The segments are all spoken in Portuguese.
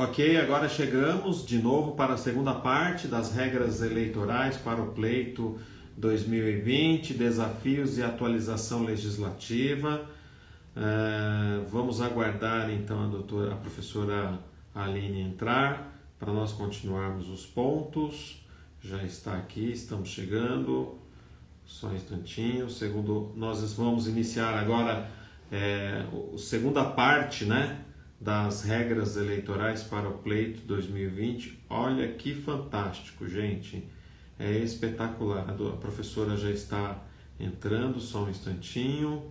Ok, agora chegamos de novo para a segunda parte das regras eleitorais para o pleito 2020, desafios e atualização legislativa. Vamos aguardar então a professora Aline entrar para nós continuarmos os pontos. Já está aqui, estamos chegando. Só um instantinho. Nós vamos iniciar agora a segunda parte, né, das regras eleitorais para o pleito 2020. Olha que fantástico, gente. É espetacular. A professora já está entrando, só um instantinho.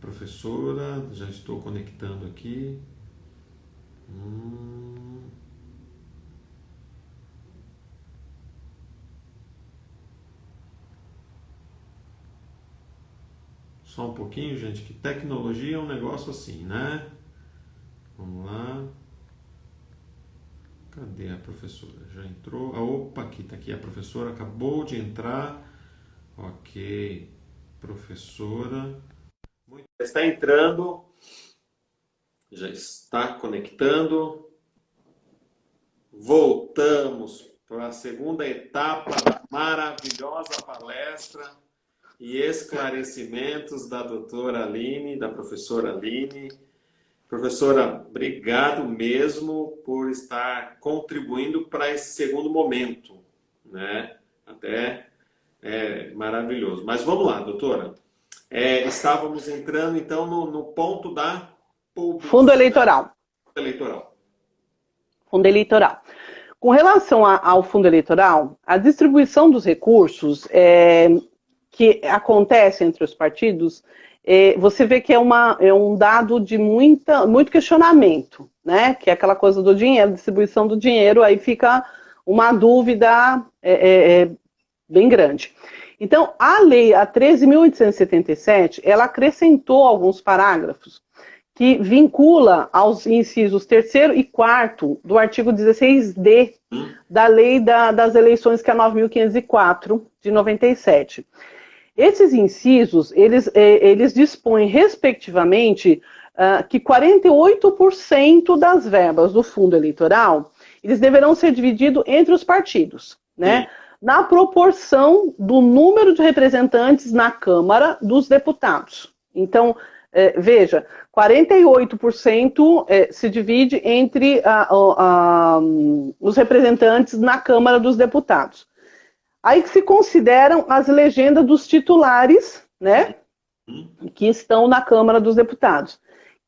Professora, já estou conectando aqui. Só um pouquinho, gente, que tecnologia é um negócio assim, né? Vamos lá. Cadê a professora? Já entrou? Opa, aqui está aqui a professora, acabou de entrar. Ok, professora. Já está entrando, já está conectando. Voltamos para a segunda etapa da maravilhosa palestra e esclarecimentos da doutora Aline, da professora Aline. Professora, obrigado mesmo por estar contribuindo para esse segundo momento, né? Até maravilhoso. Mas vamos lá, doutora. Estávamos entrando, então, no ponto da Fundo eleitoral. Fundo eleitoral. Com relação ao fundo eleitoral, a distribuição dos recursos que acontece entre os partidos, você vê que é um dado de muito questionamento, né? Que é aquela coisa do dinheiro, distribuição do dinheiro, aí fica uma dúvida bem grande. Então, a lei, a 13.877, ela acrescentou alguns parágrafos que vincula aos incisos 3º e 4º do artigo 16D da lei das eleições, que é a 9.504, de 97. Esses incisos, eles dispõem, respectivamente, que 48% das verbas do fundo eleitoral, eles deverão ser divididos entre os partidos, né? Na proporção do número de representantes na Câmara dos Deputados. Então, veja, 48% se divide entre os representantes na Câmara dos Deputados. Aí que se consideram as legendas dos titulares, né, que estão na Câmara dos Deputados.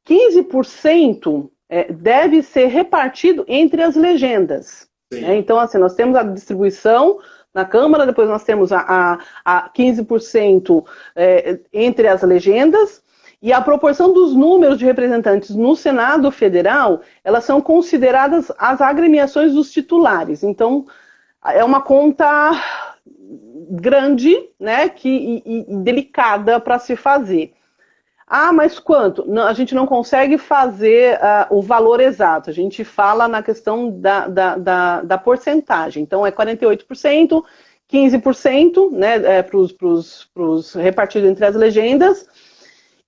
15% deve ser repartido entre as legendas. Né? Então, assim, nós temos a distribuição na Câmara, depois nós temos a 15% entre as legendas, e a proporção dos números de representantes no Senado Federal, elas são consideradas as agremiações dos titulares. Então, é uma conta grande, né, e delicada para se fazer. Ah, mas quanto? Não, a gente não consegue fazer o valor exato, a gente fala na questão da porcentagem. Então, é 48%, 15%, né, para os repartidos entre as legendas.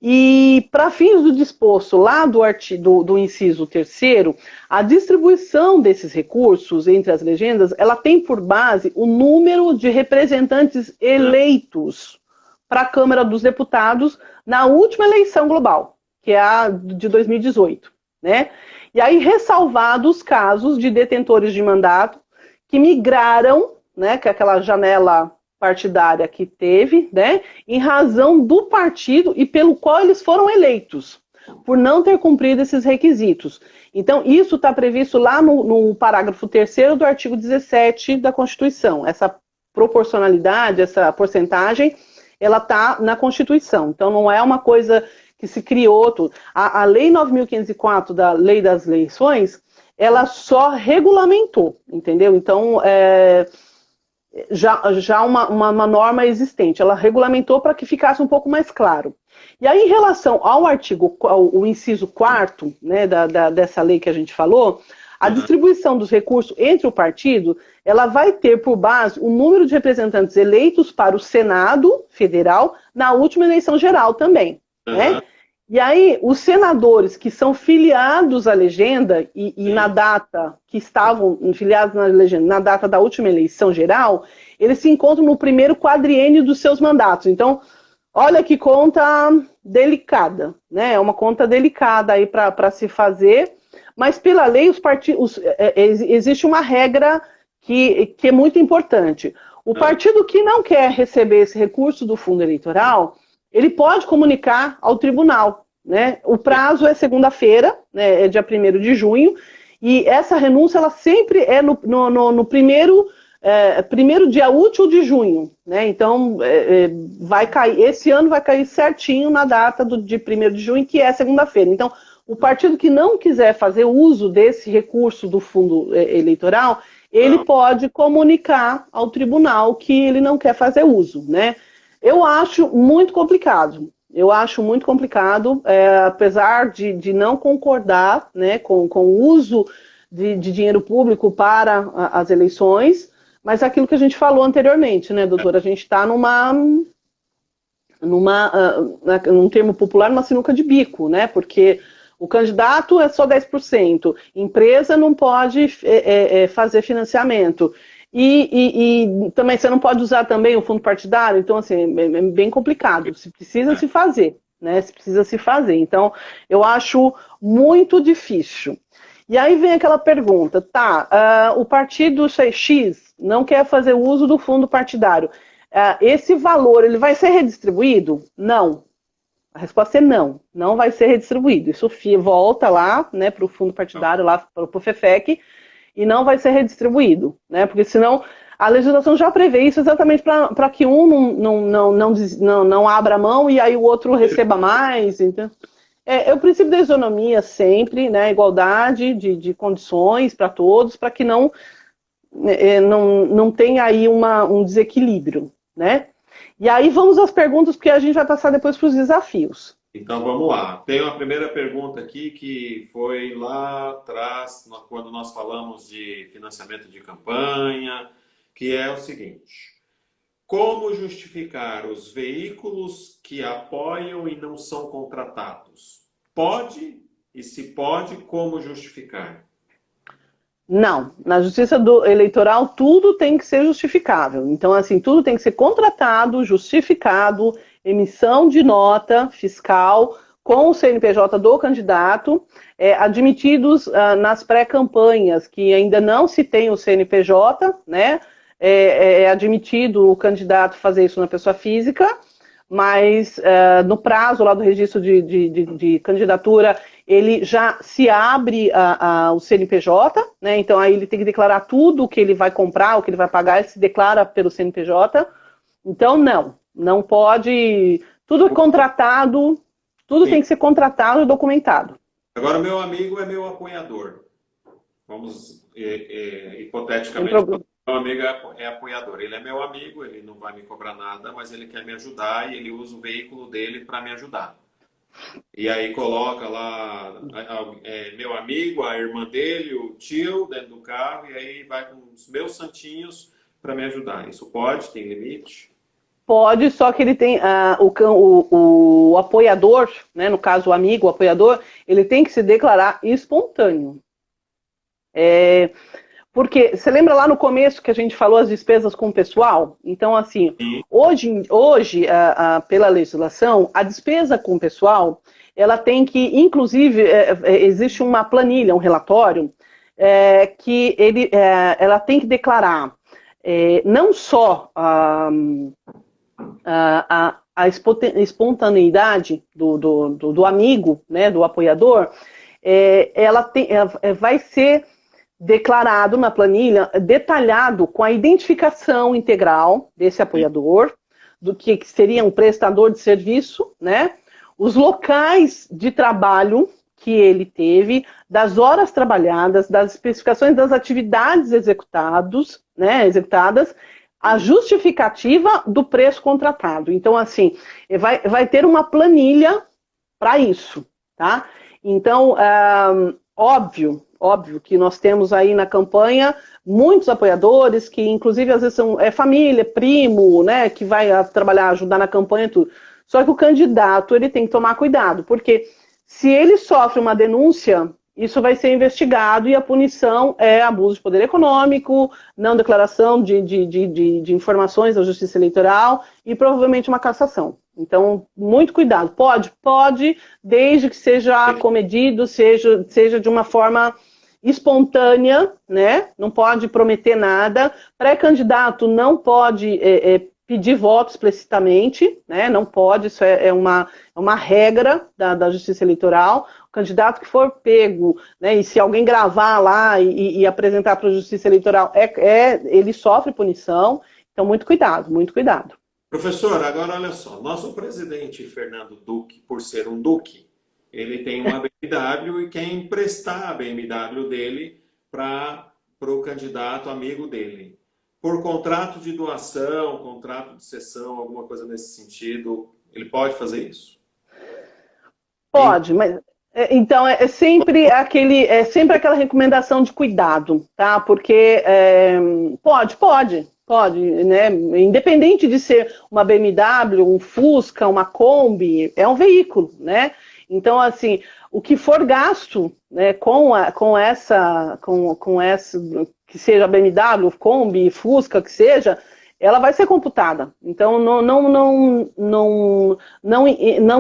E, para fins do disposto lá do inciso 3º, a distribuição desses recursos entre as legendas, ela tem por base o número de representantes eleitos para a Câmara dos Deputados na última eleição global, que é a de 2018, né? E aí, ressalvados os casos de detentores de mandato que migraram, né, que é aquela janela partidária que teve, né, em razão do partido e pelo qual eles foram eleitos, por não ter cumprido esses requisitos. Então, isso está previsto lá no parágrafo 3º do artigo 17 da Constituição. Essa proporcionalidade, essa porcentagem, ela está na Constituição. Então, não é uma coisa que se criou. A Lei 9.504 da Lei das Eleições, ela só regulamentou, entendeu? Então, já uma norma existente, ela regulamentou para que ficasse um pouco mais claro. E aí, em relação ao artigo, o inciso 4º, né, dessa lei que a gente falou, a distribuição dos recursos entre o partido, ela vai ter por base o número de representantes eleitos para o Senado Federal na última eleição geral também. Né? E aí, os senadores que são filiados à legenda e na data que estavam filiados na legenda, na data da última eleição geral, eles se encontram no primeiro quadriênio dos seus mandatos. Então, olha que conta delicada, né? É uma conta delicada aí para se fazer, mas pela lei existe uma regra que é muito importante. O partido que não quer receber esse recurso do fundo eleitoral, ele pode comunicar ao tribunal, né? O prazo é segunda-feira, né? É dia 1º de junho, e essa renúncia ela sempre é no primeiro dia útil de junho, né? Então vai cair, esse ano vai cair certinho na data de 1º de junho, que é segunda-feira. Então, o partido que não quiser fazer uso desse recurso do fundo eleitoral, ele pode comunicar ao tribunal que ele não quer fazer uso, né? Eu acho muito complicado. Apesar de não concordar, né, com o uso de dinheiro público para as eleições, mas aquilo que a gente falou anteriormente, né, doutora? A gente está num termo popular, numa sinuca de bico, né? Porque o candidato é só 10%, empresa não pode fazer financiamento. E também você não pode usar também o fundo partidário, então assim, é bem complicado, se precisa se fazer, né? Se precisa se fazer. Então, eu acho muito difícil. E aí vem aquela pergunta, tá, o partido X não quer fazer uso do fundo partidário. Esse valor, ele vai ser redistribuído? Não. A resposta é não, não vai ser redistribuído. Isso volta lá, né, para o fundo partidário, lá para o FEFEC, e não vai ser redistribuído, né? Porque senão a legislação já prevê isso exatamente para que um não abra mão e aí o outro receba mais. Então, é o princípio da isonomia sempre, né? Igualdade de condições para todos, para que não tenha aí um desequilíbrio, né? E aí vamos às perguntas, porque a gente vai passar depois para os desafios. Então vamos lá. Tem uma primeira pergunta aqui que foi lá atrás, quando nós falamos de financiamento de campanha, que é o seguinte: como justificar os veículos que apoiam e não são contratados? Pode? E se pode, como justificar? Não, na justiça eleitoral tudo tem que ser justificável. Então, assim, tudo tem que ser contratado, justificado, emissão de nota fiscal com o CNPJ do candidato, admitidos nas pré-campanhas, que ainda não se tem o CNPJ, né? É admitido o candidato fazer isso na pessoa física, mas no prazo lá do registro de candidatura, ele já se abre o CNPJ, né? Então aí ele tem que declarar tudo o que ele vai comprar, o que ele vai pagar, ele se declara pelo CNPJ. Então não pode, tudo contratado, tudo Sim. Tem que ser contratado e documentado. Agora, meu amigo é meu apoiador. Vamos, hipoteticamente, meu amigo é apoiador. Ele é meu amigo, ele não vai me cobrar nada, mas ele quer me ajudar e ele usa o veículo dele para me ajudar. E aí coloca lá meu amigo, a irmã dele, o tio dentro do carro, e aí vai com os meus santinhos para me ajudar. Isso pode? Tem limite? Pode, só que ele tem o apoiador, né, no caso o amigo, o apoiador, ele tem que se declarar espontâneo. Porque, você lembra lá no começo que a gente falou as despesas com o pessoal? Então, assim, hoje pela legislação, a despesa com o pessoal, ela tem que, inclusive, existe uma planilha, um relatório, que ela tem que declarar não só a espontaneidade do amigo, né, do apoiador, ela vai ser declarado na planilha, detalhado com a identificação integral desse apoiador, do que seria um prestador de serviço, né? Os locais de trabalho que ele teve, das horas trabalhadas, das especificações das atividades executadas, a justificativa do preço contratado. Então, assim, vai ter uma planilha para isso, tá? Então, óbvio que nós temos aí na campanha muitos apoiadores que, inclusive, às vezes são família, primo, né, que vai trabalhar, ajudar na campanha e tudo. Só que o candidato ele tem que tomar cuidado, porque se ele sofre uma denúncia, isso vai ser investigado e a punição é abuso de poder econômico, não declaração de informações da Justiça Eleitoral e provavelmente uma cassação. Então, muito cuidado. Pode, desde que seja comedido, seja de uma forma espontânea, né? Não pode prometer nada. Pré-candidato não pode pedir voto explicitamente, né? Não pode, isso é uma regra da Justiça Eleitoral. O candidato que for pego, né, e se alguém gravar lá e apresentar para a Justiça Eleitoral, ele sofre punição. Então, muito cuidado, muito cuidado. Professor, agora olha só, nosso presidente Fernando Duque, por ser um duque, ele tem uma BMW e quer emprestar a BMW dele para o candidato amigo dele. Por contrato de doação, contrato de cessão, alguma coisa nesse sentido, ele pode fazer isso? Pode, mas então é sempre aquela recomendação de cuidado, tá? Porque pode, né? Independente de ser uma BMW, um Fusca, uma Kombi, é um veículo, né? Então, assim, o que for gasto, né, com essa, que seja BMW, Kombi, Fusca, que seja, ela vai ser computada. Então, não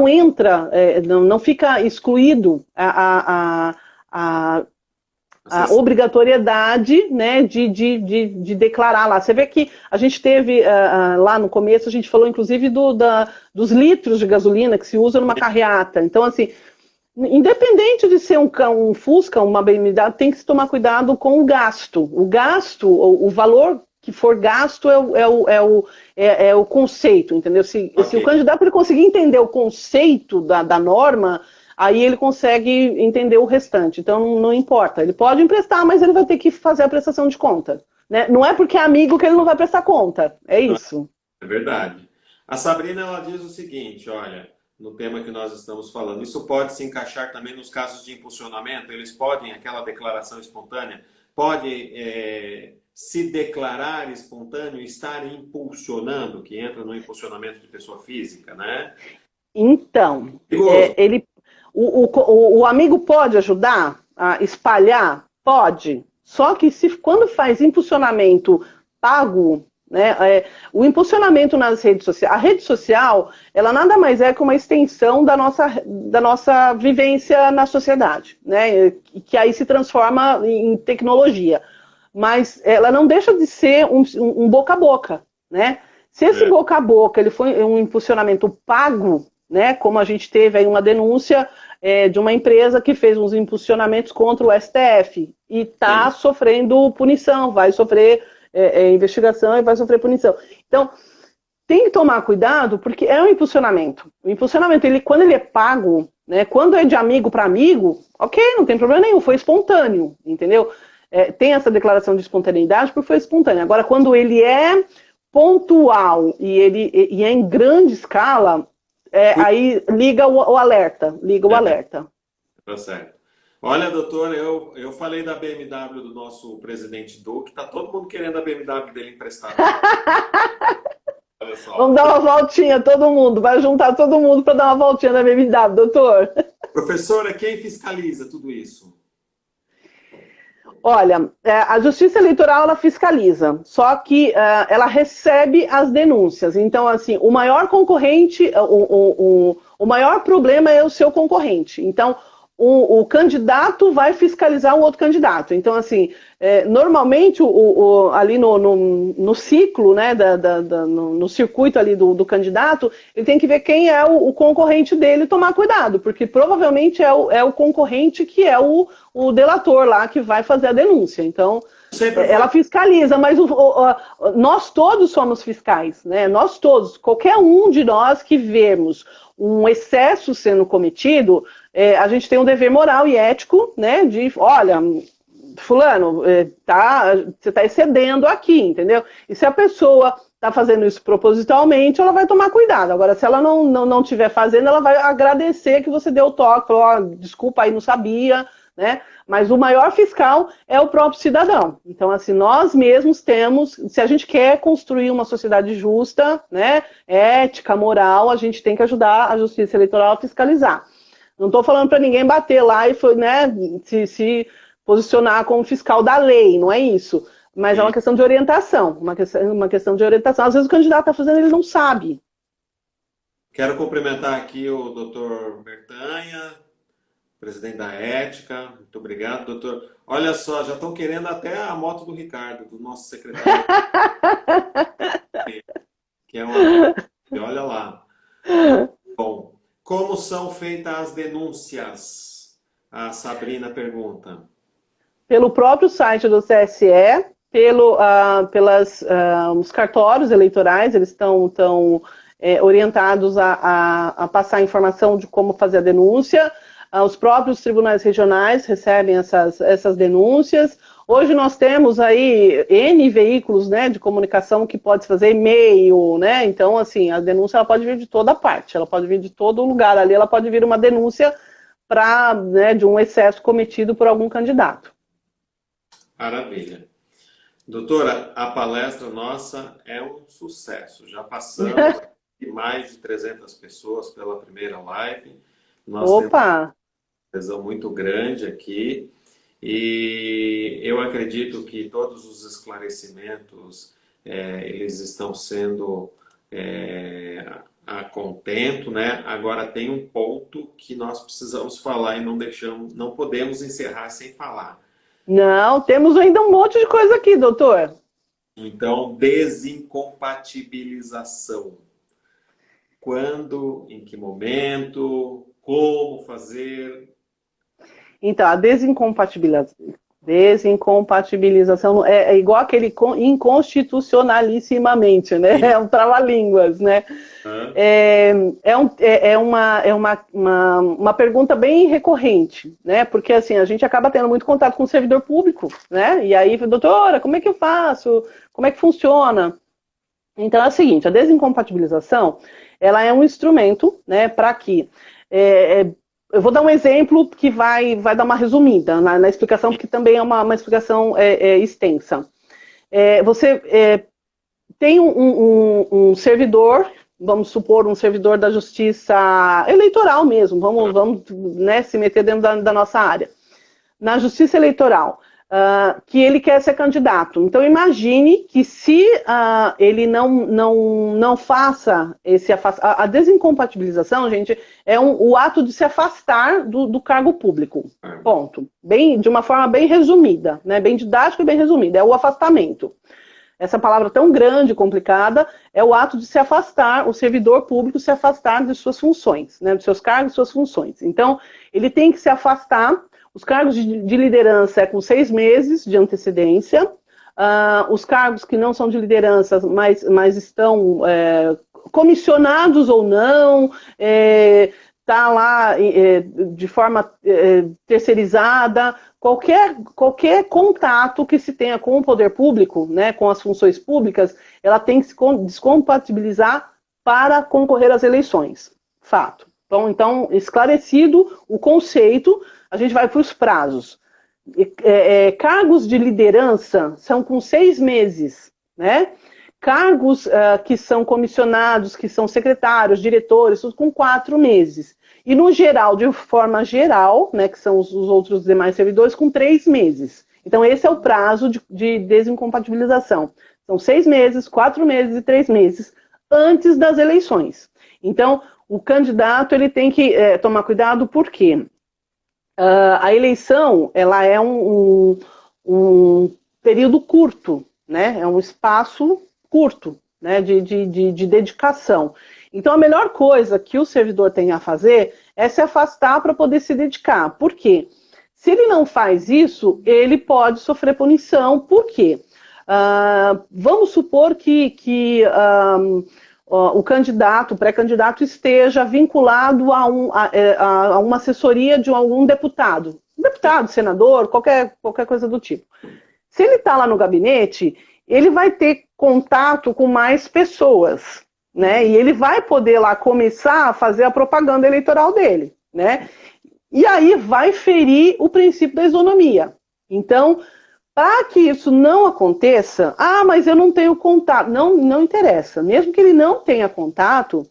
entra, não fica excluído a obrigatoriedade, né, de declarar lá. Você vê que a gente teve, lá no começo, a gente falou inclusive dos litros de gasolina que se usa numa carreata. Então, assim, independente de ser um Fusca, uma BMW, tem que se tomar cuidado com o gasto. O valor que for gasto é o conceito, entendeu? Se o candidato ele conseguir entender o conceito da norma, aí ele consegue entender o restante. Então, não importa. Ele pode emprestar, mas ele vai ter que fazer a prestação de conta, né? Não é porque é amigo que ele não vai prestar conta. É isso. É verdade. A Sabrina, ela diz o seguinte, olha, no tema que nós estamos falando, isso pode se encaixar também nos casos de impulsionamento? Eles podem, aquela declaração espontânea, pode se declarar espontâneo, estar impulsionando, que entra no impulsionamento de pessoa física, né? Então, o amigo pode ajudar a espalhar? Pode. Só que quando faz impulsionamento pago, né, o impulsionamento nas redes sociais, a rede social, ela nada mais é que uma extensão da nossa vivência na sociedade, né, que aí se transforma em tecnologia. Mas ela não deixa de ser um boca a boca, né? Se esse boca a boca ele foi um impulsionamento pago, né, como a gente teve aí uma denúncia de uma empresa que fez uns impulsionamentos contra o STF e está sofrendo punição, vai sofrer investigação e vai sofrer punição. Então, tem que tomar cuidado porque é um impulsionamento. O impulsionamento, quando ele é pago, né, quando é de amigo para amigo, ok, não tem problema nenhum, foi espontâneo, entendeu? Tem essa declaração de espontaneidade porque foi espontâneo. Agora, quando ele é pontual e é em grande escala, aí liga o alerta. Liga o alerta. Tá certo. Olha, doutor, eu falei da BMW do nosso presidente Duque, tá todo mundo querendo a BMW dele emprestada. Olha só. Vamos dar uma voltinha, todo mundo. Vai juntar todo mundo para dar uma voltinha na BMW, doutor. Professora, quem fiscaliza tudo isso? Olha, a Justiça Eleitoral ela fiscaliza, só que ela recebe as denúncias. Então, assim, o maior concorrente, o maior problema é o seu concorrente. Então, o candidato vai fiscalizar o outro candidato. Então, assim, normalmente ali no ciclo, né, no circuito ali do candidato, ele tem que ver quem é o concorrente dele e tomar cuidado, porque provavelmente é o concorrente que é o delator lá que vai fazer a denúncia. Então, ela fiscaliza, mas nós todos somos fiscais, né? Nós todos, qualquer um de nós que vemos um excesso sendo cometido, a gente tem um dever moral e ético, né? De, olha, fulano, você está excedendo aqui, entendeu? E se a pessoa está fazendo isso propositalmente, ela vai tomar cuidado. Agora, se ela não estiver fazendo, ela vai agradecer que você deu o toque, falou, oh, desculpa, aí não sabia, né? Mas o maior fiscal é o próprio cidadão. Então, assim, nós mesmos temos, se a gente quer construir uma sociedade justa, né, ética, moral, a gente tem que ajudar a justiça eleitoral a fiscalizar. Não estou falando para ninguém bater lá e né, se posicionar como fiscal da lei, não é isso. Mas é uma questão de orientação, uma questão de orientação. Às vezes o candidato está fazendo, ele não sabe. Quero cumprimentar aqui o doutor Bertanha, presidente da Ética. Muito obrigado, doutor. Olha só, já estão querendo até a moto do Ricardo, do nosso secretário. Que é uma... Olha lá. Bom, como são feitas as denúncias? A Sabrina pergunta. Pelo próprio site do TSE, os cartórios eleitorais, eles estão orientados a passar informação de como fazer a denúncia. Os próprios tribunais regionais recebem essas denúncias. Hoje nós temos aí N veículos, né, de comunicação que pode fazer e-mail, né? Então, assim, a denúncia ela pode vir de toda parte, ela pode vir de todo lugar ali, ela pode vir uma denúncia né, de um excesso cometido por algum candidato. Maravilha. Doutora, a palestra nossa é um sucesso. Já passamos de mais de 300 pessoas pela primeira live. Nós temos uma adesão muito grande aqui. E eu acredito que todos os esclarecimentos eles estão sendo a contento, né? Agora tem um ponto que nós precisamos falar e não podemos encerrar sem falar. Não, temos ainda um monte de coisa aqui, doutor. Então, desincompatibilização. Quando, em que momento, como fazer? Então, a desincompatibilização é igual aquele inconstitucionalissimamente, né? É um trava-línguas, né? É uma pergunta bem recorrente, né? Porque assim, a gente acaba tendo muito contato com o servidor público, né? E aí, doutora, como é que eu faço? Como é que funciona? Então é o seguinte, a desincompatibilização, ela é um instrumento, né, para que... eu vou dar um exemplo que vai dar uma resumida na explicação, porque também é uma explicação extensa. Você tem um servidor, vamos supor, um servidor da justiça eleitoral mesmo, vamos né, se meter dentro da nossa área. Na justiça eleitoral, que ele quer ser candidato. Então, imagine que se ele não faça a desincompatibilização, gente, é o ato de se afastar do cargo público. Ponto. De uma forma bem resumida, né? Bem didática e bem resumida. É o afastamento. Essa palavra tão grande e complicada é o ato de se afastar, o servidor público se afastar de suas funções, né? Dos seus cargos e suas funções. Então, ele tem que se afastar. Os cargos de liderança é com 6 meses de antecedência. Os cargos que não são de liderança, mas estão comissionados ou não, está lá de forma terceirizada. Qualquer contato que se tenha com o poder público, né, com as funções públicas, ela tem que se descompatibilizar para concorrer às eleições. Fato. Bom, então, esclarecido o conceito, a gente vai para os prazos. Cargos de liderança são com 6 meses, né? Cargos que são comissionados, que são secretários, diretores, tudo com 4 meses. E no geral, de forma geral, né, que são os outros demais servidores, com 3 meses. Então, esse é o prazo de desincompatibilização. São 6 meses, 4 meses e 3 meses antes das eleições. Então, o candidato ele tem que tomar cuidado, porque a eleição ela é um período curto, né? É um espaço curto, né? de dedicação. Então, a melhor coisa que o servidor tem a fazer é se afastar para poder se dedicar. Por quê? Se ele não faz isso, ele pode sofrer punição. Por quê? Vamos supor que o candidato, o pré-candidato, esteja vinculado a uma assessoria de algum deputado. Deputado, senador, qualquer coisa do tipo. Se ele está lá no gabinete ele vai ter contato com mais pessoas, né? E ele vai poder lá começar a fazer a propaganda eleitoral dele, né? E aí vai ferir o princípio da isonomia. Então, para que isso não aconteça, mas eu não tenho contato. Não, não interessa. Mesmo que ele não tenha contato,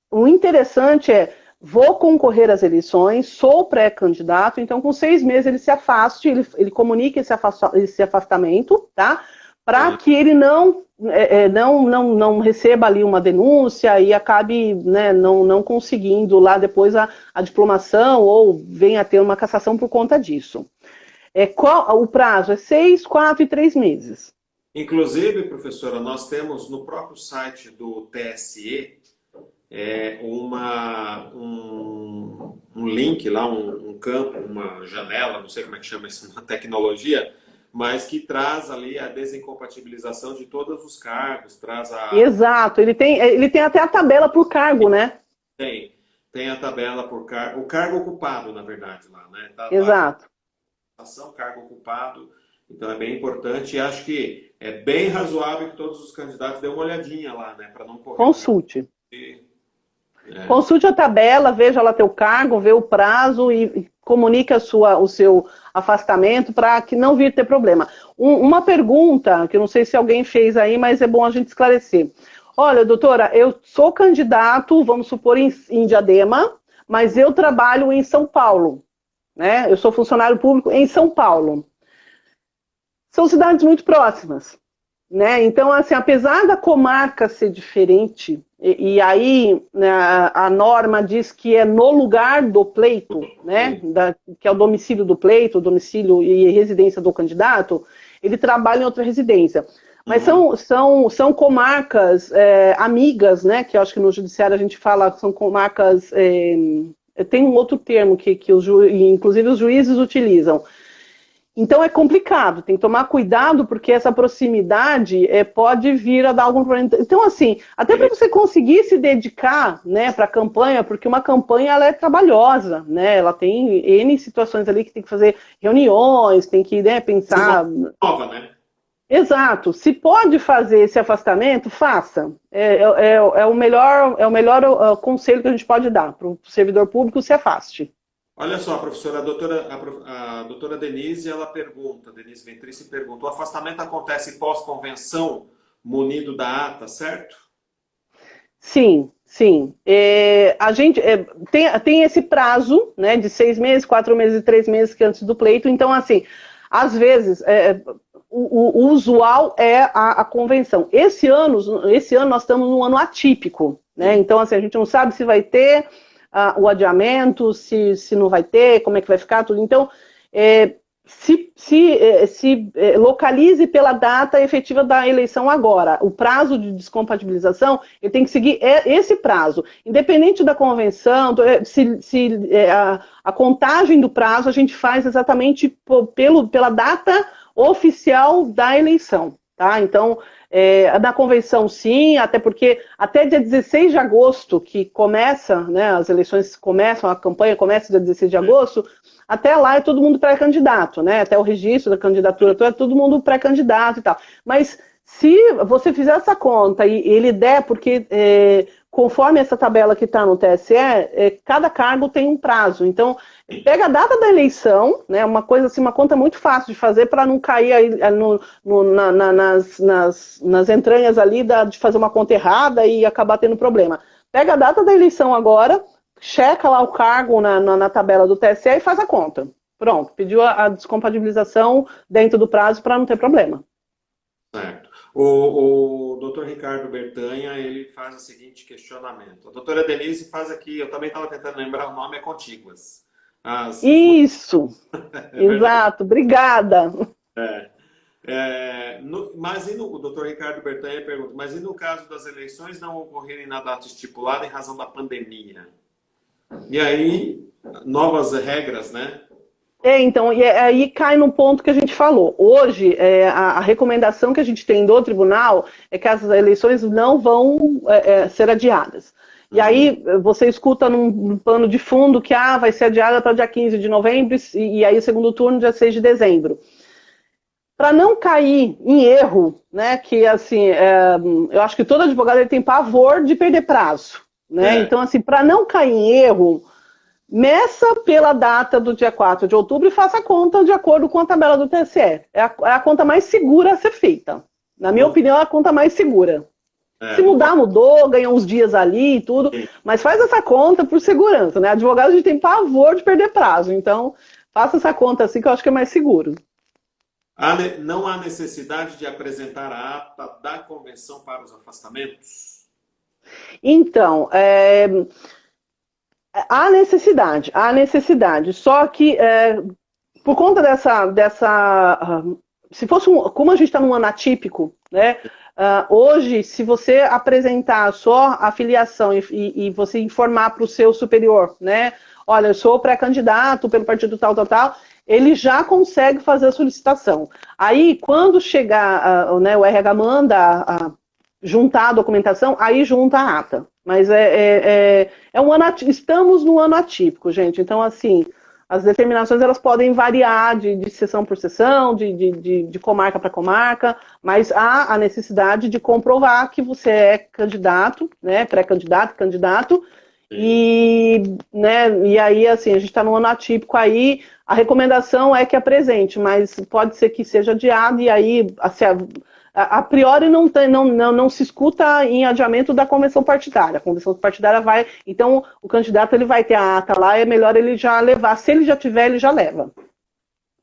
o interessante é, vou concorrer às eleições, sou pré-candidato, então com 6 meses ele se afaste, ele comunique esse afastamento, tá? Para que ele não receba ali uma denúncia e acabe, né, não conseguindo lá depois a diplomação ou venha a ter uma cassação por conta disso. O prazo é 6, 4 e 3 meses. Inclusive, professora, nós temos no próprio site do TSE um link lá, um campo, uma janela, não sei como é que chama isso, uma tecnologia, mas que traz ali a desincompatibilização de todos os cargos, traz a... Exato, ele tem até a tabela por cargo, né? Tem a tabela por cargo, o cargo ocupado, na verdade, lá, né? Exato. Cargo ocupado, então é bem importante e acho que é bem razoável que todos os candidatos dêem uma olhadinha lá, né? Para não correr... Consulte. Consulte a tabela, veja lá teu cargo, vê o prazo e comunique o seu afastamento para que não vir ter problema. Uma pergunta, que eu não sei se alguém fez aí, mas é bom a gente esclarecer. Olha, doutora, eu sou candidato, vamos supor, em Diadema, mas eu trabalho em São Paulo, né? Eu sou funcionário público em São Paulo. São cidades muito próximas, né? Então, assim, apesar da comarca ser diferente, e aí, né, a norma diz que é no lugar do pleito, né, que é o domicílio do pleito, domicílio e residência do candidato, ele trabalha em outra residência. Mas são comarcas amigas, né, que eu acho que no judiciário a gente fala, são comarcas... tem um outro termo que inclusive os juízes utilizam. Então é complicado, tem que tomar cuidado, porque essa proximidade pode vir a dar algum problema. Então, assim, até para você conseguir se dedicar, né, para a campanha, porque uma campanha ela é trabalhosa, né? Ela tem N situações ali que tem que fazer reuniões, tem que, né, pensar. Nova, né? Exato. Se pode fazer esse afastamento, faça. É o melhor conselho que a gente pode dar para o servidor público: se afaste. Olha só, professora, a doutora Denise, ela pergunta, Denise Ventrice pergunta, o afastamento acontece pós-convenção, munido da ata, certo? Sim, sim. A gente tem esse prazo, né, de 6 meses, 4 meses e 3 meses que antes do pleito. Então, assim, às vezes, o usual é a convenção. Esse ano nós estamos num ano atípico, né? Então, assim, a gente não sabe se vai ter o adiamento, se não vai ter, como é que vai ficar, tudo. Então, se localize pela data efetiva da eleição agora. O prazo de descompatibilização, ele tem que seguir esse prazo. Independente da convenção, a contagem do prazo a gente faz exatamente pela data oficial da eleição, tá? Então, na convenção, sim, até porque até dia 16 de agosto, que começa, né, as eleições começam, a campanha começa dia 16 de agosto, até lá é todo mundo pré-candidato, né? Até o registro da candidatura, é todo mundo pré-candidato e tal. Mas se você fizer essa conta e ele der, porque conforme essa tabela que está no TSE, cada cargo tem um prazo. Então, pega a data da eleição, né? Uma coisa assim, uma conta muito fácil de fazer para não cair aí nas entranhas ali de fazer uma conta errada e acabar tendo problema. Pega a data da eleição agora, checa lá o cargo na tabela do TSE e faz a conta. Pronto, pediu a descompatibilização dentro do prazo para não ter problema. Certo. O doutor Ricardo Bertanha, ele faz o seguinte questionamento. A doutora Denise faz aqui, eu também estava tentando lembrar o nome, é Contíguas. Isso, exato, obrigada. Mas o doutor Ricardo Bertanha pergunta, mas e no caso das eleições não ocorrerem na data estipulada em razão da pandemia? E aí, novas regras, né? Então, e aí cai no ponto que a gente falou. Hoje, a recomendação que a gente tem do tribunal é que as eleições não vão ser adiadas. E aí você escuta num pano de fundo que vai ser adiada para dia 15 de novembro e aí o segundo turno dia 6 de dezembro. para não cair em erro, né, que assim, eu acho que todo advogado ele tem pavor de perder prazo, né? Então, assim, para não cair em erro, meça pela data do dia 4 de outubro e faça a conta de acordo com a tabela do TSE. É a conta mais segura a ser feita. Na minha opinião, é a conta mais segura. Se mudar, mudou, ganhou uns dias ali e tudo, mas faz essa conta por segurança, né? Advogado, a gente tem pavor de perder prazo, então faça essa conta assim que eu acho que é mais seguro. Não há necessidade de apresentar a ata da convenção para os afastamentos? Então, há necessidade, só que por conta dessa se fosse como a gente está num ano atípico, né? Hoje, se você apresentar só a filiação e você informar para o seu superior, né? Olha, eu sou pré-candidato pelo partido tal, ele já consegue fazer a solicitação. Aí, quando chegar, né, o RH manda juntar a documentação, aí junta a ata. Mas estamos no ano atípico, gente. Então, assim, as determinações elas podem variar de sessão por sessão, de comarca para comarca, mas há a necessidade de comprovar que você é candidato, né, pré-candidato, candidato, né, e aí, assim, a gente está no ano atípico aí, a recomendação é que apresente, mas pode ser que seja adiado, e aí, assim, a priori não se escuta em adiamento da convenção partidária. A convenção partidária vai... Então, o candidato ele vai ter a ata lá, é melhor ele já levar. Se ele já tiver, ele já leva.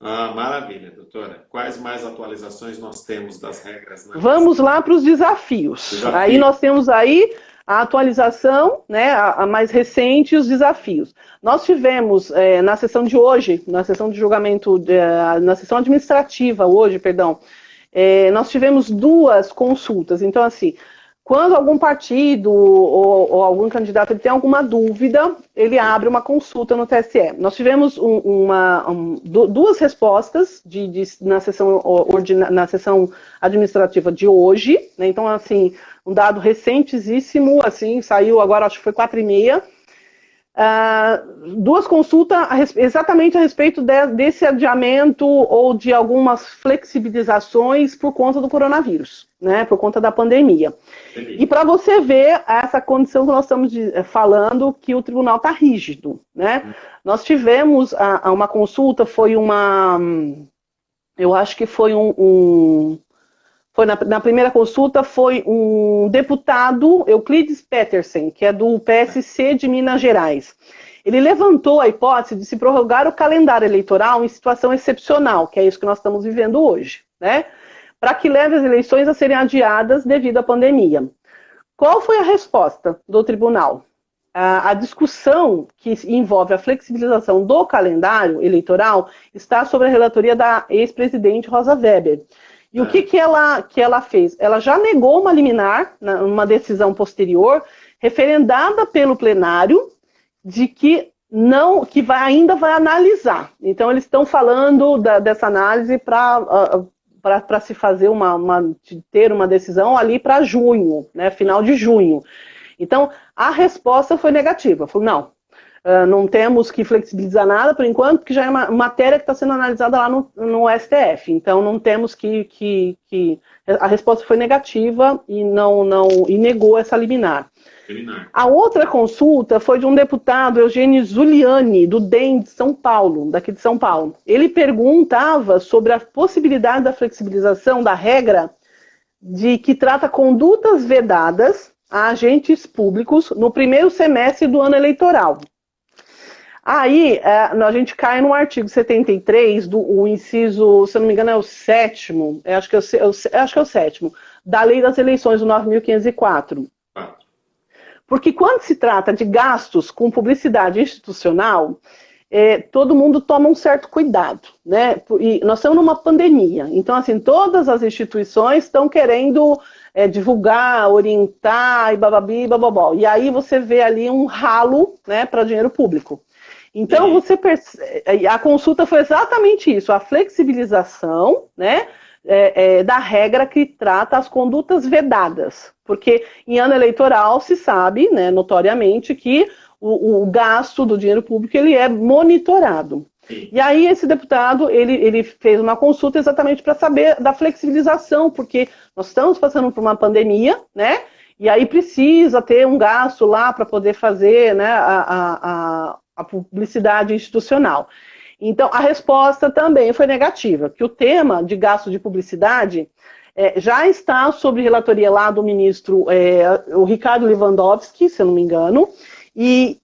Maravilha, doutora. Quais mais atualizações nós temos das regras? Vamos lá para os desafios. Aí nós temos aí a atualização, né, a mais recente e os desafios. Nós tivemos, na sessão de hoje, na sessão de julgamento, na sessão administrativa hoje, perdão, nós tivemos 2 consultas. Então, assim, quando algum partido ou algum candidato ele tem alguma dúvida, ele abre uma consulta no TSE. Nós tivemos 2 respostas na sessão administrativa de hoje, né? Então, assim, um dado recentíssimo, assim, saiu agora, acho que foi 4h30. 2 consultas exatamente a respeito desse adiamento ou de algumas flexibilizações por conta do coronavírus, né, por conta da pandemia. E para você ver essa condição que nós estamos falando, que o tribunal está rígido, né? Nós tivemos uma consulta, eu acho que foi na primeira consulta foi um deputado, Euclides Petersen, que é do PSC de Minas Gerais. Ele levantou a hipótese de se prorrogar o calendário eleitoral em situação excepcional, que é isso que nós estamos vivendo hoje, né? Para que leve as eleições a serem adiadas devido à pandemia. Qual foi a resposta do tribunal? A discussão que envolve a flexibilização do calendário eleitoral está sobre a relatoria da ex-presidente Rosa Weber. E o que ela fez? Ela já negou uma liminar, uma decisão posterior, referendada pelo plenário, de que ainda vai analisar. Então, eles estão falando dessa análise para se fazer ter uma decisão ali para junho, né, final de junho. Então, a resposta foi negativa. Falou, não temos que flexibilizar nada por enquanto, porque já é uma matéria que está sendo analisada lá no STF. Então, não temos a resposta foi negativa e negou essa liminar. A outra consulta foi de um deputado, Eugênio Zuliani, do DEM de São Paulo, daqui de São Paulo. Ele perguntava sobre a possibilidade da flexibilização da regra de que trata condutas vedadas a agentes públicos no primeiro semestre do ano eleitoral. Aí, a gente cai no artigo 73, o inciso, se eu não me engano, é o 7º, acho que é o 7º, da Lei das Eleições, do 9.504. Porque quando se trata de gastos com publicidade institucional, todo mundo toma um certo cuidado, né? E nós estamos numa pandemia, então, assim, todas as instituições estão querendo divulgar, orientar, e bababi, bababó. E aí você vê ali um ralo, né, para dinheiro público. Então, a consulta foi exatamente isso, a flexibilização, né, da regra que trata as condutas vedadas. Porque em ano eleitoral se sabe, né, notoriamente, que o gasto do dinheiro público ele é monitorado. E aí esse deputado, ele fez uma consulta exatamente para saber da flexibilização, porque nós estamos passando por uma pandemia, né? E aí precisa ter um gasto lá para poder fazer, né, a publicidade institucional. Então, a resposta também foi negativa, que o tema de gasto de publicidade já está sob relatoria lá do ministro, o Ricardo Lewandowski, se eu não me engano, e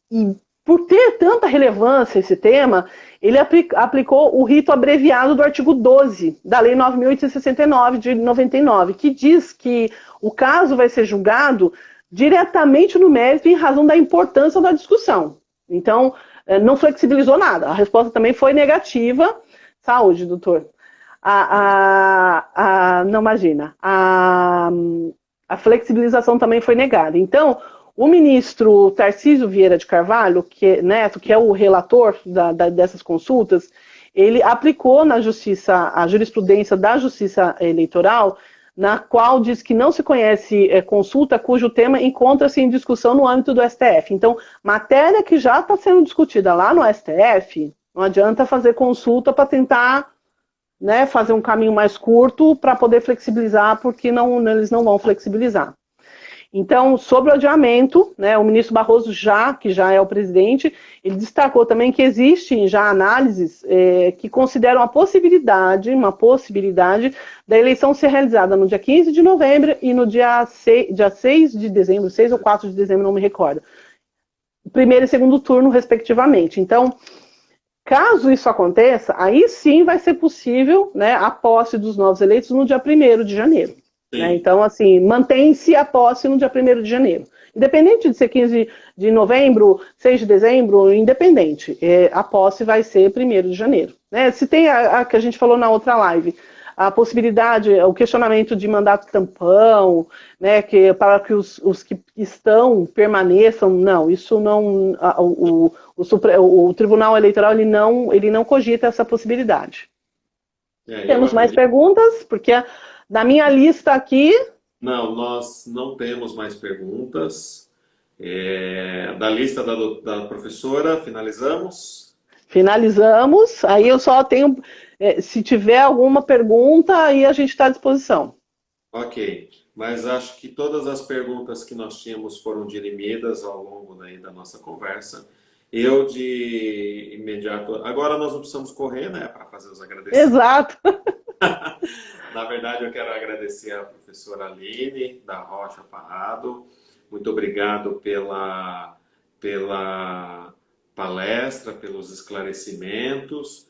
por ter tanta relevância esse tema, ele aplicou o rito abreviado do artigo 12 da Lei 9.869 de 99, que diz que o caso vai ser julgado diretamente no mérito em razão da importância da discussão. Então, não flexibilizou nada. A resposta também foi negativa. Saúde, doutor. Não, imagina. A flexibilização também foi negada. Então, o ministro Tarcísio Vieira de Carvalho, Neto, que é o relator dessas consultas, ele aplicou na justiça, a jurisprudência da Justiça Eleitoral, na qual diz que não se conhece consulta cujo tema encontra-se em discussão no âmbito do STF. Então, matéria que já está sendo discutida lá no STF, não adianta fazer consulta para tentar, né, fazer um caminho mais curto para poder flexibilizar, porque eles não vão flexibilizar. Então, sobre o adiamento, né, o ministro Barroso, que já é o presidente, ele destacou também que existem já análises que consideram uma possibilidade da eleição ser realizada no dia 15 de novembro e no dia 6 de dezembro, 6 ou 4 de dezembro, não me recordo. Primeiro e segundo turno, respectivamente. Então, caso isso aconteça, aí sim vai ser possível, né, a posse dos novos eleitos no dia 1º de janeiro. Né? Então, assim, mantém-se a posse no dia 1º de janeiro. Independente de ser 15 de novembro, 6 de dezembro, independente. A posse vai ser 1º de janeiro. Né? Se tem a que a gente falou na outra live, a possibilidade, o questionamento de mandato tampão, né, para que os que estão permaneçam, não, isso não, o Tribunal Eleitoral ele não cogita essa possibilidade. Temos mais perguntas? Porque da minha lista aqui... Não, nós não temos mais perguntas. Da lista da professora, finalizamos? Finalizamos. Aí eu só tenho... se tiver alguma pergunta, aí a gente está à disposição. Ok. Mas acho que todas as perguntas que nós tínhamos foram dirimidas ao longo da nossa conversa. Eu, de imediato... Agora nós não precisamos correr, né, para fazer os agradecimentos. Exato. Na verdade, eu quero agradecer à professora Aline da Rocha Parrado. Muito obrigado pela palestra, pelos esclarecimentos.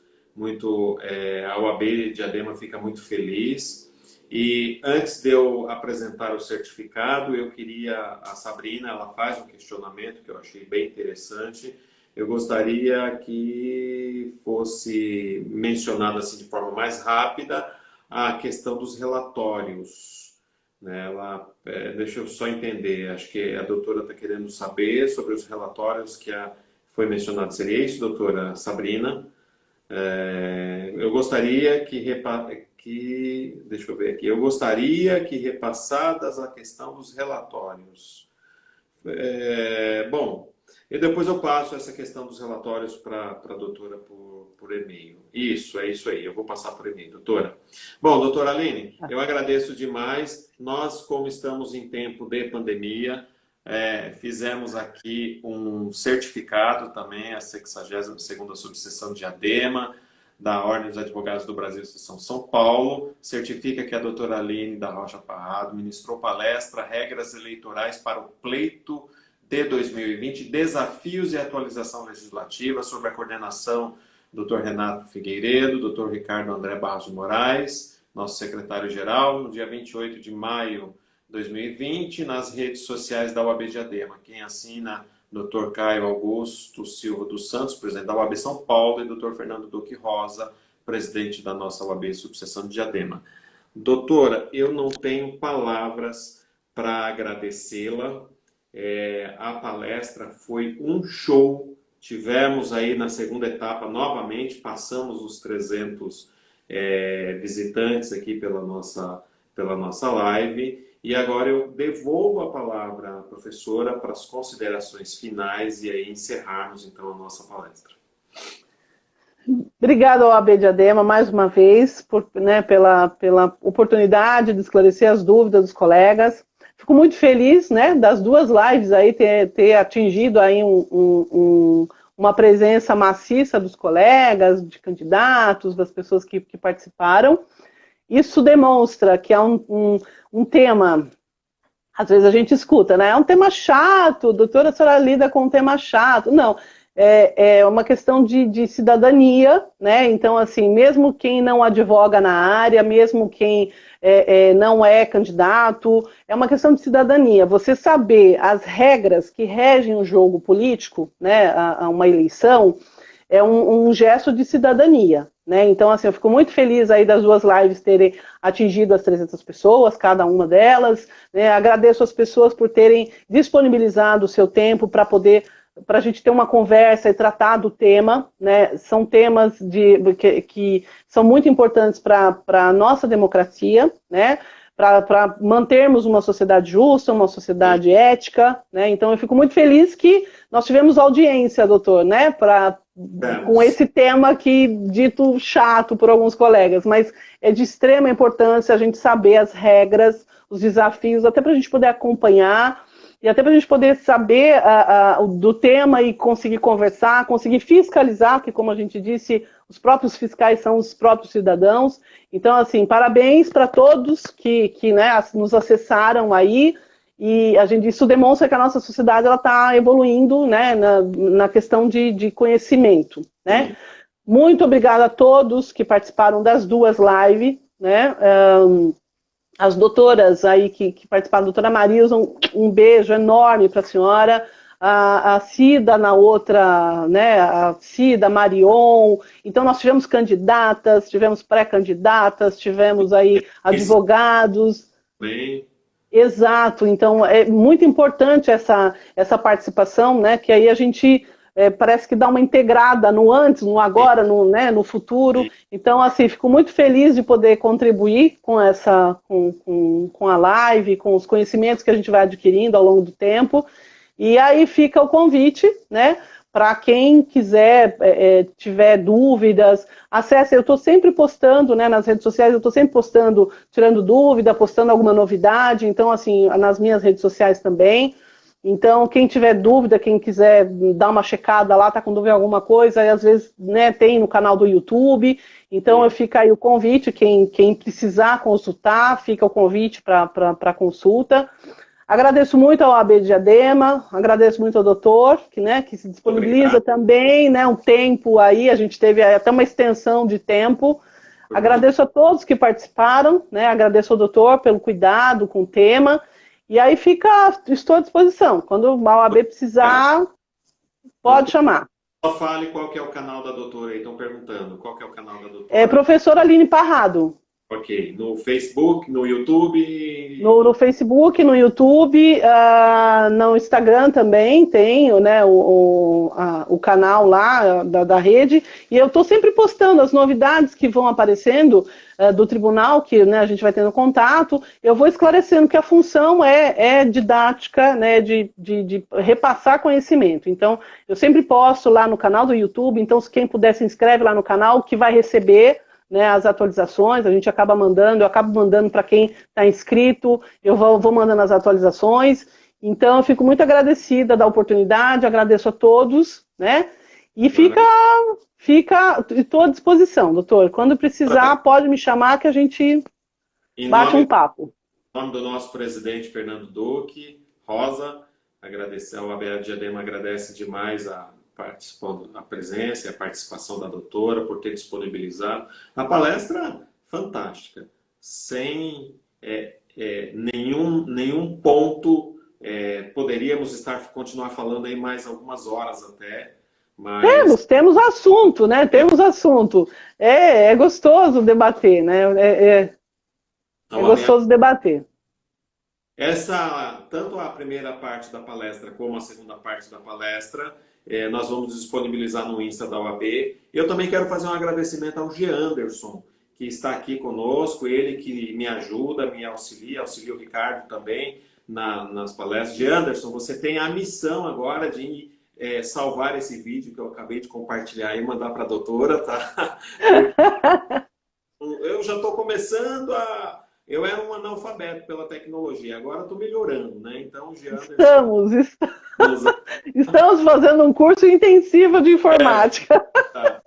A UAB Diadema fica muito feliz. E antes de eu apresentar o certificado, a Sabrina, ela faz um questionamento que eu achei bem interessante. Eu gostaria que fosse mencionado assim de forma mais rápida a questão dos relatórios. Né? Deixa eu só entender, acho que a doutora está querendo saber sobre os relatórios que foi mencionado. Seria isso, doutora Sabrina? Eu gostaria deixa eu ver aqui, eu gostaria que repassadas a questão dos relatórios. Bom, e depois eu passo essa questão dos relatórios para a doutora por e-mail. Isso, é isso aí. Eu vou passar por e-mail, doutora. Bom, doutora Aline, eu agradeço demais. Nós, como estamos em tempo de pandemia, fizemos aqui um certificado também, a 62ª subseção de Diadema, da Ordem dos Advogados do Brasil, seção São Paulo, certifica que a doutora Aline da Rocha Parrado ministrou palestra Regras Eleitorais para o Pleito de 2020, Desafios e Atualização Legislativa, sob a coordenação do Dr. Renato Figueiredo, Dr. Ricardo André Barros Moraes, nosso secretário-geral, no dia 28 de maio de 2020, nas redes sociais da UAB Diadema. Quem assina, Dr. Caio Augusto Silva dos Santos, presidente da UAB São Paulo, e Dr. Fernando Duque Rosa, presidente da nossa UAB Subseção de Diadema. Doutora, eu não tenho palavras para agradecê-la. A palestra foi um show. Tivemos aí na segunda etapa, novamente, passamos os 300 visitantes aqui pela nossa live. E agora eu devolvo a palavra à professora para as considerações finais e aí encerrarmos então a nossa palestra. Obrigada ao AB Diadema, mais uma vez, né, pela oportunidade de esclarecer as dúvidas dos colegas. Fico muito feliz, né, das duas lives aí ter atingido aí uma presença maciça dos colegas, de candidatos, das pessoas que participaram. Isso demonstra que é um tema, às vezes a gente escuta, né? É um tema chato, doutora, a senhora lida com um tema chato. Não, é uma questão de cidadania, né? Então, assim, mesmo quem não advoga na área, mesmo quem não é candidato, é uma questão de cidadania. Você saber as regras que regem o jogo político, né, a uma eleição, é um gesto de cidadania, né? Então, assim, eu fico muito feliz aí das duas lives terem atingido as 300 pessoas, cada uma delas, né? Agradeço as pessoas por terem disponibilizado o seu tempo para a gente ter uma conversa e tratar do tema, né? São temas que são muito importantes para a nossa democracia, né? Para mantermos uma sociedade justa, uma sociedade ética, né? Então eu fico muito feliz que nós tivemos audiência, doutor, né? Com esse tema que dito chato por alguns colegas, mas é de extrema importância a gente saber as regras, os desafios, até para a gente poder acompanhar e até para a gente poder saber do tema e conseguir conversar, conseguir fiscalizar, porque como a gente disse, os próprios fiscais são os próprios cidadãos. Então, assim, parabéns para todos que né, nos acessaram aí, e isso demonstra que a nossa sociedade está evoluindo, né, na questão de conhecimento, né? Muito obrigada a todos que participaram das duas lives, né? As doutoras aí que participaram, a doutora Marilza, um beijo enorme para a senhora, a Cida na outra, né, a Cida, Marion. Então nós tivemos candidatas, tivemos pré-candidatas, tivemos aí advogados. Bem. Exato, então é muito importante essa participação, né, que aí a gente parece que dá uma integrada no antes, no agora, no futuro. Então, assim, fico muito feliz de poder contribuir com com a live, com os conhecimentos que a gente vai adquirindo ao longo do tempo. E aí fica o convite, né, para quem quiser, tiver dúvidas, acesse. Eu estou sempre postando, né, nas redes sociais, eu estou sempre postando, tirando dúvida, postando alguma novidade. Então, assim, nas minhas redes sociais também. Então, quem tiver dúvida, quem quiser dar uma checada lá, tá com dúvida em alguma coisa, aí às vezes, né, tem no canal do YouTube. Então, fica aí o convite, quem precisar consultar, fica o convite para consulta. Agradeço muito ao AB Diadema, agradeço muito ao doutor, que se disponibiliza também, né, um tempo aí, a gente teve até uma extensão de tempo. Agradeço a todos que participaram, né, agradeço ao doutor pelo cuidado com o tema. E aí estou à disposição. Quando o OAB precisar, pode chamar. Só fale qual que é o canal da doutora aí, estão perguntando. Qual que é o canal da doutora? Professora Aline Parrado. Ok. No Facebook, no YouTube? No Facebook, no YouTube, no Instagram também tem, né, o canal lá da rede. E eu estou sempre postando as novidades que vão aparecendo do tribunal, que, né, a gente vai tendo contato. Eu vou esclarecendo que a função é didática, né, de repassar conhecimento. Então, eu sempre posto lá no canal do YouTube. Então, se quem puder, se inscreve lá no canal, que vai receber, né, as atualizações. A gente acaba mandando, eu acabo mandando para quem está inscrito, eu vou mandando as atualizações. Então, eu fico muito agradecida da oportunidade, agradeço a todos, né? E estou à disposição, doutor. Quando precisar, pode me chamar que a gente bate um papo. Em nome do nosso presidente Fernando Duque, Rosa, agradecer, o AB Diadema agradece demais a presença e a participação da doutora, por ter disponibilizado. A palestra fantástica, sem nenhum ponto, poderíamos continuar falando aí mais algumas horas até. Mas... Temos assunto, né? Temos assunto. É gostoso debater, né? É gostoso debater. Tanto a primeira parte da palestra como a segunda parte da palestra, nós vamos disponibilizar no Insta da OAB. Eu também quero fazer um agradecimento ao G. Anderson, que está aqui conosco, ele que me ajuda, me auxilia o Ricardo também nas palestras. G. Anderson, você tem a missão agora de salvar esse vídeo que eu acabei de compartilhar e mandar para a doutora, tá? Eu já estou começando a... Eu era um analfabeto pela tecnologia, agora estou melhorando, né? Então, estamos fazendo um curso intensivo de informática. Tá.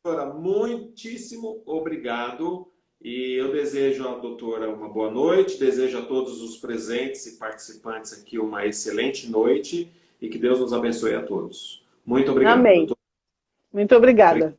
Doutora, muitíssimo obrigado. E eu desejo à doutora uma boa noite, desejo a todos os presentes e participantes aqui uma excelente noite e que Deus nos abençoe a todos. Muito obrigado. Amém. Doutora. Muito obrigada.